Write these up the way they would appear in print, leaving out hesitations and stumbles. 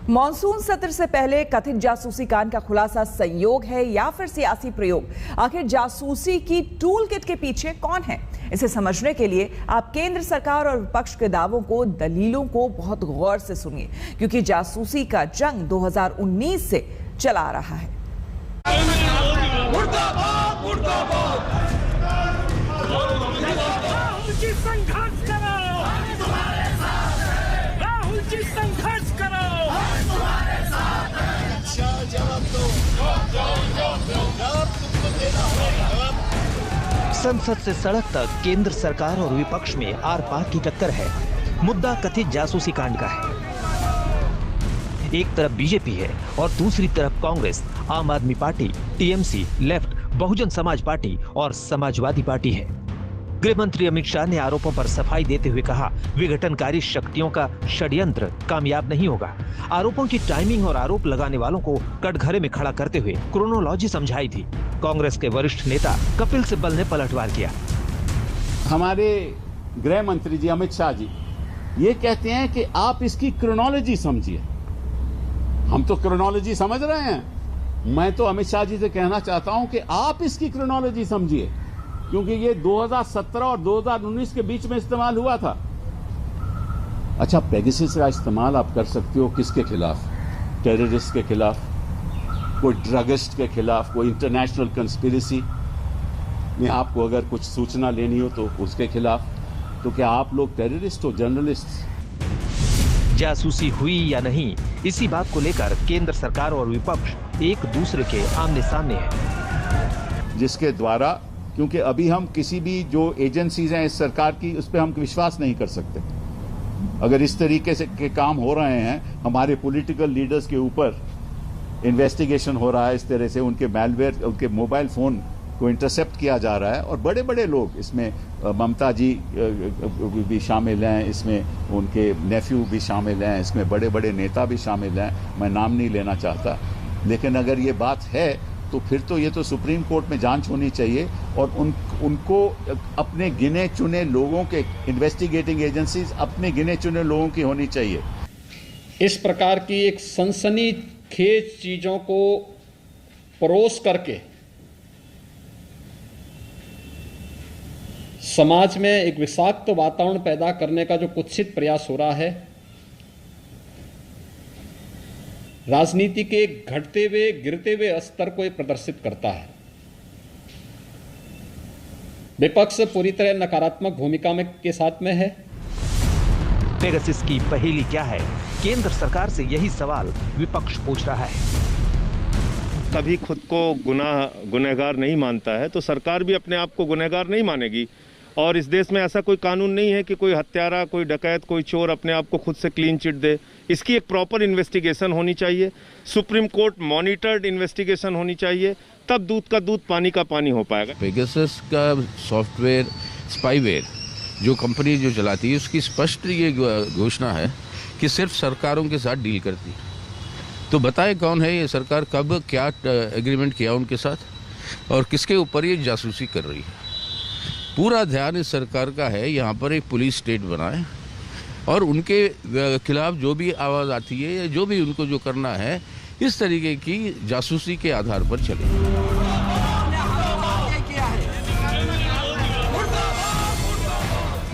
Monsoon सत्र से पहले कथित जासूसी कांड का खुलासा संयोग है या फिर सियासी प्रयोग? आखिर जासूसी की टूल किट के पीछे कौन है? इसे समझने के लिए आप केंद्र सरकार और विपक्ष के दावों को, दलीलों को बहुत गौर से सुनिए, क्योंकि जासूसी का जंग 2019 से चला आ रहा है। संसद से सड़क तक केंद्र सरकार और विपक्ष में आर पार की टक्कर है। मुद्दा कथित जासूसी कांड का है। एक तरफ बीजेपी है और दूसरी तरफ कांग्रेस, आम आदमी party, TMC, left, Bahujan Samaj party और समाजवादी पार्टी है। गृह मंत्री अमित शाह ने आरोपों पर सफाई देते हुए कहा, विघटनकारी शक्तियों का षड्यंत्र कामयाब नहीं होगा। आरोपों की टाइमिंग और आरोप लगाने वालों को कटघरे में खड़ा करते हुए क्रोनोलॉजी समझाई थी। कांग्रेस के वरिष्ठ नेता कपिल सिब्बल ने पलटवार किया। हमारे गृह मंत्री जी अमित शाह जी ये कहते हैं कि आप इसकी क्रोनोलॉजी समझिए। हम तो क्रोनोलॉजी समझ रहे हैं। मैं तो अमित शाह जी से कहना चाहता हूं कि आप इसकी क्रोनोलॉजी समझिए, क्योंकि ये 2017 और 2019 के बीच में इस्तेमाल हुआ था। अच्छा, पेगासस का इस्तेमाल आप कर सकते हो किसके खिलाफ? टेररिस्ट के खिलाफ, कोई ड्रगिस्ट के खिलाफ, कोई इंटरनेशनल कंस्पिरेसी में आपको अगर कुछ सूचना लेनी हो तो उसके खिलाफ। तो क्या आप लोग टेररिस्ट हो, जर्नलिस्ट? जासूसी हुई या नहीं, इसी बात को लेकर केंद्र सरकार और विपक्ष एक दूसरे के आमने सामने है। जिसके द्वारा, क्योंकि अभी हम किसी भी जो एजेंसीज हैं इस सरकार की, उस पर हम विश्वास नहीं कर सकते। अगर इस तरीके से के काम हो रहे हैं, हमारे पॉलिटिकल लीडर्स के ऊपर इन्वेस्टिगेशन हो रहा है, इस तरह से उनके मैलवेयर, उनके मोबाइल फोन को इंटरसेप्ट किया जा रहा है, और बड़े बड़े लोग इसमें, ममता जी भी शामिल हैं, इसमें उनके नेफ्यू भी शामिल हैं, इसमें बड़े बड़े नेता भी शामिल हैं। मैं नाम नहीं लेना चाहता, लेकिन अगर ये बात है तो फिर तो ये तो सुप्रीम कोर्ट में जांच होनी चाहिए, और उनको अपने गिने चुने लोगों के, इन्वेस्टिगेटिंग एजेंसीज अपने गिने चुने लोगों की होनी चाहिए। इस प्रकार की एक सनसनीखेज चीजों को परोस करके समाज में एक विषाक्त वातावरण पैदा करने का जो कुत्सित प्रयास हो रहा है, राजनीति के घटते हुए, गिरते हुए स्तर को प्रदर्शित करता है। विपक्ष पूरी तरह नकारात्मक भूमिका में के साथ में है। पेगासस की पहेली क्या है? केंद्र सरकार से यही सवाल विपक्ष पूछ रहा है। कभी खुद को गुनहगार नहीं मानता है तो सरकार भी अपने आप को गुनहगार नहीं मानेगी। और इस देश में ऐसा कोई कानून नहीं है कि कोई हत्यारा, कोई डकैत, कोई चोर अपने आप को खुद से क्लीन चिट दे। इसकी एक प्रॉपर इन्वेस्टिगेशन होनी चाहिए, सुप्रीम कोर्ट मॉनिटर्ड इन्वेस्टिगेशन होनी चाहिए, तब दूध का दूध, पानी का पानी हो पाएगा। पेगासस का सॉफ्टवेयर, स्पाईवेयर जो कंपनी जो चलाती है, उसकी स्पष्ट ये घोषणा है कि सिर्फ सरकारों के साथ डील करती है। तो बताए कौन है ये सरकार, कब क्या एग्रीमेंट किया उनके साथ, और किसके ऊपर ये जासूसी कर रही है। पूरा ध्यान इस सरकार का है यहाँ पर एक पुलिस स्टेट बनाए, और उनके खिलाफ जो भी आवाज़ आती है या जो भी उनको जो करना है, इस तरीके की जासूसी के आधार पर चले।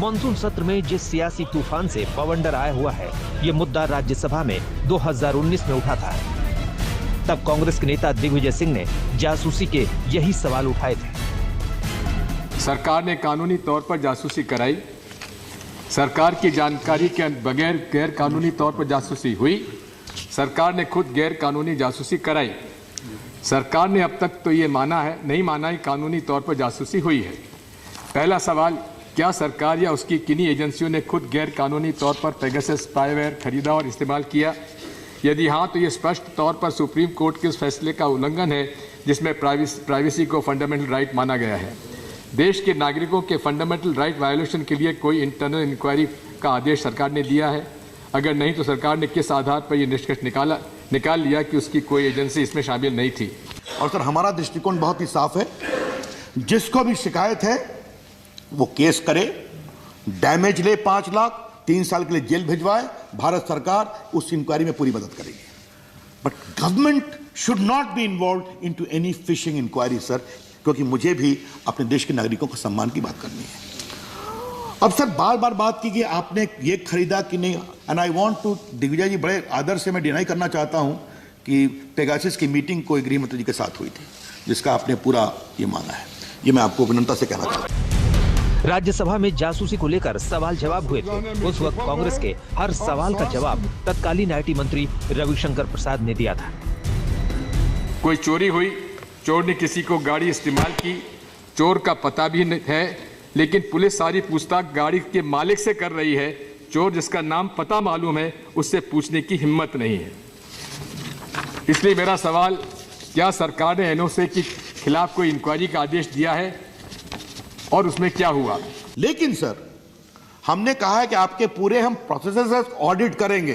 मॉनसून सत्र में जिस सियासी तूफान से बवंडर आया हुआ है, ये मुद्दा राज्यसभा में 2019 में उठा था। तब कांग्रेस के नेता दिग्विजय सिंह ने जासूसी के यही सवाल उठाए थे। सरकार ने कानूनी तौर पर जासूसी कराई, सरकार की जानकारी के बगैर गैर कानूनी तौर पर जासूसी हुई, सरकार ने खुद गैर कानूनी जासूसी कराई। सरकार ने अब तक तो ये नहीं माना है कानूनी तौर पर जासूसी हुई है। पहला सवाल, क्या सरकार या उसकी किन्हीं एजेंसियों ने खुद गैर कानूनी तौर पर पेगासस स्पाईवेयर खरीदा और इस्तेमाल किया? यदि हाँ, तो ये स्पष्ट तौर पर सुप्रीम कोर्ट के उस फैसले का उल्लंघन है जिसमें प्राइवेसी को फंडामेंटल राइट माना गया है। देश के नागरिकों के फंडामेंटल राइट वायलेशन के लिए कोई इंटरनल इंक्वायरी का आदेश सरकार ने दिया है? अगर नहीं तो सरकार ने किस आधार पर यह निष्कर्ष निकाल लिया कि उसकी कोई एजेंसी इसमें शामिल नहीं थी? और सर, हमारा दृष्टिकोण बहुत ही साफ है। जिसको भी शिकायत है वो केस करे, डैमेज ले 5 लाख, 3 साल के लिए जेल भिजवाए, भारत सरकार उस इंक्वायरी में पूरी मदद करेगी। But government should not be involve into any fishing inquiry sir, क्योंकि मुझे भी अपने देश के नागरिकों को सम्मान की बात करनी है। अब सर बार बार बात की कि आपने ये खरीदा कि नहीं, and I want to, Digvijay ji बड़े आदर से मैं डिनाई करना चाहता हूं कि पेगासस की मीटिंग कोई गृहमंत्री जी के साथ हुई थी, जिसका आपने पूरा ये मांगा है। ये मैं आपको विनम्रता से कहना चाहता हूं। राज्यसभा में जासूसी को लेकर सवाल जवाब हुए थे। उस वक्त कांग्रेस के हर सवाल का जवाब तत्कालीन आईटी मंत्री रविशंकर प्रसाद ने दिया था। कोई चोरी हुई, चोर ने किसी को गाड़ी इस्तेमाल की, चोर का पता भी है, लेकिन पुलिस सारी पूछताछ गाड़ी के मालिक से कर रही है। चोर जिसका नाम पता मालूम है उससे पूछने की हिम्मत नहीं है। इसलिए मेरा सवाल, क्या सरकार ने एनओसी के खिलाफ कोई इंक्वायरी का आदेश दिया है और उसमें क्या हुआ? लेकिन सर हमने कहा है कि आपके पूरे हम प्रोसेसेस ऑडिट करेंगे,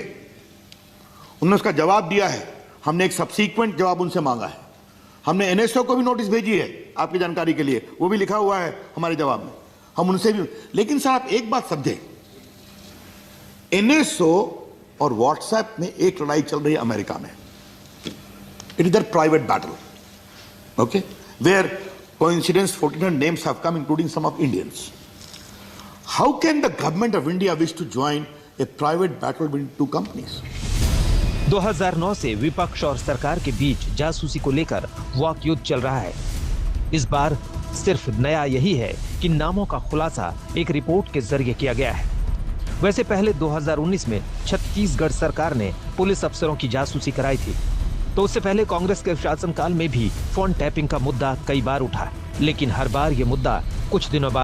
उन्होंने उसका जवाब दिया है। हमने एक सबसीक्वेंट जवाब उनसे मांगा है। हमने एनएसओ को भी नोटिस भेजी है आपकी जानकारी के लिए, वो भी लिखा हुआ है हमारे जवाब में, हम उनसे भी। लेकिन सर आप एक बात समझे, एनएसओ और व्हाट्सएप में एक लड़ाई चल रही है अमेरिका में। It is that private battle, okay, where coincidence 1400 names have come, including some of Indians. How can the government of India wish to join a private battle between two companies? 2009 से विपक्ष और सरकार के बीच जासूसी को लेकर वाक युद्ध चल रहा है। इस बार सिर्फ नया यही है कि नामों का खुलासा एक रिपोर्ट के जरिए किया गया है। वैसे पहले 2019 में छत्तीसगढ़ सरकार ने पुलिस अफसरों की जासूसी कराई थी, तो उससे पहले कांग्रेस के शासनकाल में भी फोन टैपिंग का मुद्दा कई बार उठा, लेकिन हर बार ये मुद्दा कुछ दिनों बाद